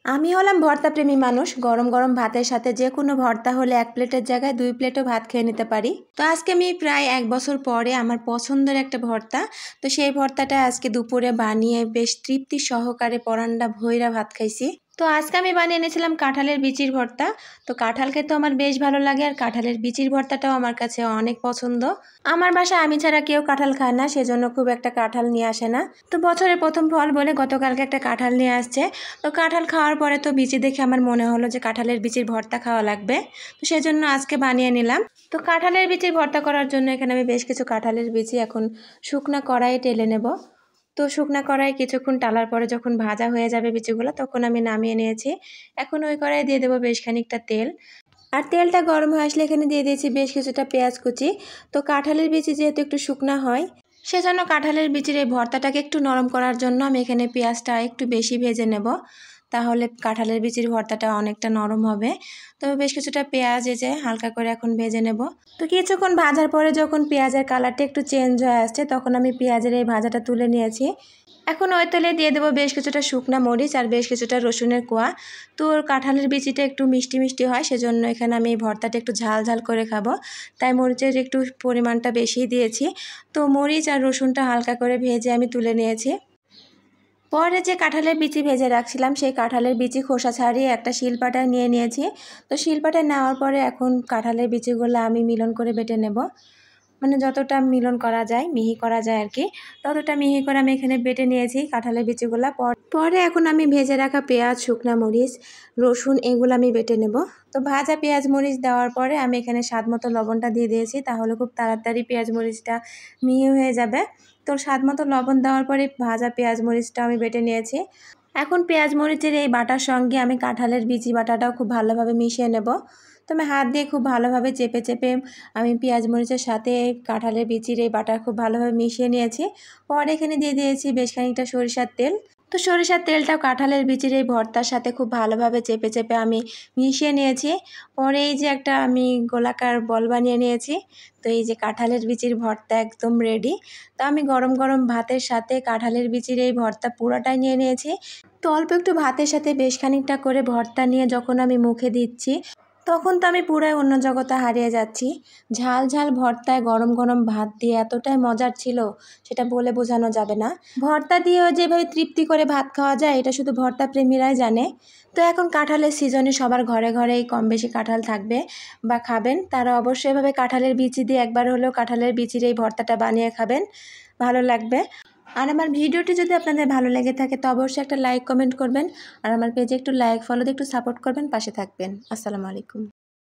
আমি হলাম ভর্তা প্রেমী মানুষ। গরম গরম ভাতের সাথে যে কোনো ভর্তা হলে 1 প্লেটের জায়গায় 2 প্লেটও ভাত খেয়ে নিতে পারি। তো আজকে আমি প্রায় 1 বছর পরে আমার পছন্দের একটা ভর্তা, তো সেই ভর্তাটা আজকে দুপুরে বানিয়ে বেশ তৃপ্তি সহকারে পরান্ডা ভইরা ভাত খাইছি। তো আজকে আমি বানিয়ে এনেছিলাম কাঁঠালের বিচির ভর্তা। তো কাঁঠাল খেতে আমার বেশ ভালো লাগে, আর কাঁঠালের বিচির ভর্তাটাও আমার কাছে অনেক পছন্দ। আমার বাসায় আমি ছাড়া কেউ কাঁঠাল খায় না, সেজন্য খুব একটা কাঁঠাল নিয়ে আসে না। তো বছরের প্রথম ফল বলে গতকালকে একটা কাঁঠাল নিয়ে আসছে। তো কাঁঠাল খাওয়ার পরে তো বিচি দেখে আমার মনে হলো যে কাঁঠালের বিচির ভর্তা খাওয়া লাগবে, তো সেজন্য আজকে বানিয়ে নিলাম। তো কাঁঠালের বিচির ভর্তা করার জন্য এখানে আমি বেশ কিছু কাঁঠালের বিচি এখন শুকনা কড়াইয়ে টেলে নেব। তো শুকনা কড়াই কিছুক্ষণ টালার পরে যখন ভাজা হয়ে যাবে বিচিগুলো, তখন আমি নামিয়ে নিয়েছি। এখন ওই কড়াইয়ে দিয়ে দেবো বেশ খানিকটা তেল, আর তেলটা গরম হয়ে আসলে এখানে দিয়ে দিয়েছি বেশ কিছুটা পেঁয়াজ কুচি। তো কাঁঠালের বিচি যেহেতু একটু শুকনা হয়, সেজন্য কাঁঠালের বিচির এই ভর্তাটাকে একটু নরম করার জন্য আমি এখানে পেঁয়াজটা একটু বেশি ভেজে নেব, তাহলে কাঁঠালের বিচির ভর্তাটা অনেকটা নরম হবে। তো বেশ কিছুটা পেঁয়াজ যে হালকা করে এখন ভেজে নেব। তো কিছুক্ষণ ভাজার পরে যখন পেঁয়াজের কালারটা একটু চেঞ্জ হয়ে আসছে, তখন আমি পেঁয়াজের এই ভাজাটা তুলে নিয়েছি। এখন ওই তেলে দিয়ে দেবো বেশ কিছুটা শুকনা মরিচ আর বেশ কিছুটা রসুনের কোয়া। তো কাঁঠালের বিচিটা একটু মিষ্টি মিষ্টি হয়, সেজন্য এখানে আমি এই ভর্তাটা একটু ঝাল ঝাল করে খাবো, তাই মরিচের একটু পরিমাণটা বেশিই দিয়েছি। তো মরিচ আর রসুনটা হালকা করে ভেজে আমি তুলে নিয়েছি। পরে যে কাঁঠালের বিচি ভেজে রাখছিলাম, সেই কাঁঠালের বিচি খোসা ছাড়িয়ে একটা শিলপাটায় নিয়ে নিয়েছি। তো শিলপাটায় নেওয়ার পরে এখন কাঁঠালের বিচিগুলো আমি মিলন করে বেটে নেব, মানে যতটা মিলন করা যায়, মিহি করা যায় আর কি, ততটা মিহি করে আমি এখানে বেটে নিয়েছি কাঁঠালের বিচিগুলো। পরে এখন আমি ভেজে রাখা পেঁয়াজ, শুকনা মরিচ, রসুন এগুলো আমি বেটে নেব। তো ভাজা পেঁয়াজ মরিচ দেওয়ার পরে আমি এখানে স্বাদ মতো লবণটা দিয়ে দিয়েছি, তাহলে খুব তাড়াতাড়ি পেঁয়াজ মরিচটা মিহি হয়ে যাবে। তো স্বাদ মতো লবণ দেওয়ার পরে ভাজা পেঁয়াজ মরিচটা আমি বেটে নিয়েছি। এখন পেঁয়াজ মরিচের এই বাটার সঙ্গে আমি কাঁঠালের বিচি বাটাটাও খুব ভালোভাবে মিশিয়ে নেব। তো আমি হাত দিয়ে খুব ভালোভাবে চেপে চেপে আমি পেঁয়াজ মরিচের সাথে কাঁঠালের বিচির এই বাটা খুব ভালোভাবে মিশিয়ে নিয়েছি। পরে এখানে দিয়ে দিয়েছি বেশ খানিকটা সরিষার তেল। তো সরিষার তেলটাও কাঁঠালের বিচির এই ভর্তার সাথে খুব ভালোভাবে চেপে চেপে আমি মিশিয়ে নিয়েছি। পরে এই যে একটা আমি গোলাকার বল বানিয়ে নিয়েছি। তো এই যে কাঁঠালের বিচির ভর্তা একদম রেডি। তো আমি গরম গরম ভাতের সাথে কাঁঠালের বিচির এই ভর্তা পুরোটাই নিয়ে নিয়েছি। তো অল্প একটু ভাতের সাথে বেশ খানিকটা করে ভর্তা নিয়ে যখন আমি মুখে দিচ্ছি, তখন তো আমি পুরাই অন্য জগতে হারিয়ে যাচ্ছি। ঝাল ঝাল ভর্তায় গরম গরম ভাত দিয়ে এতটাই মজার ছিল, সেটা বলে বোঝানো যাবে না। ভর্তা দিয়েও যেভাবে তৃপ্তি করে ভাত খাওয়া যায়, এটা শুধু ভর্তা প্রেমীরাই জানে। তো এখন কাঁঠালের সিজনে সবার ঘরে ঘরেই কম বেশি কাঁঠাল থাকবে বা খাবেন, তারা অবশ্যই এভাবে কাঁঠালের বিচি দিয়ে একবার হলেও কাঁঠালের বিচির এই ভর্তাটা বানিয়ে খাবেন, ভালো লাগবে। আর আমার ভিডিওটি যদি আপনাদের ভালো লেগে থাকে, তো অবশ্যই একটা লাইক কমেন্ট করবেন, আর আমার পেজে একটু লাইক ফলো দিয়ে একটু সাপোর্ট করবেন, পাশে থাকবেন। আসসালামু আলাইকুম।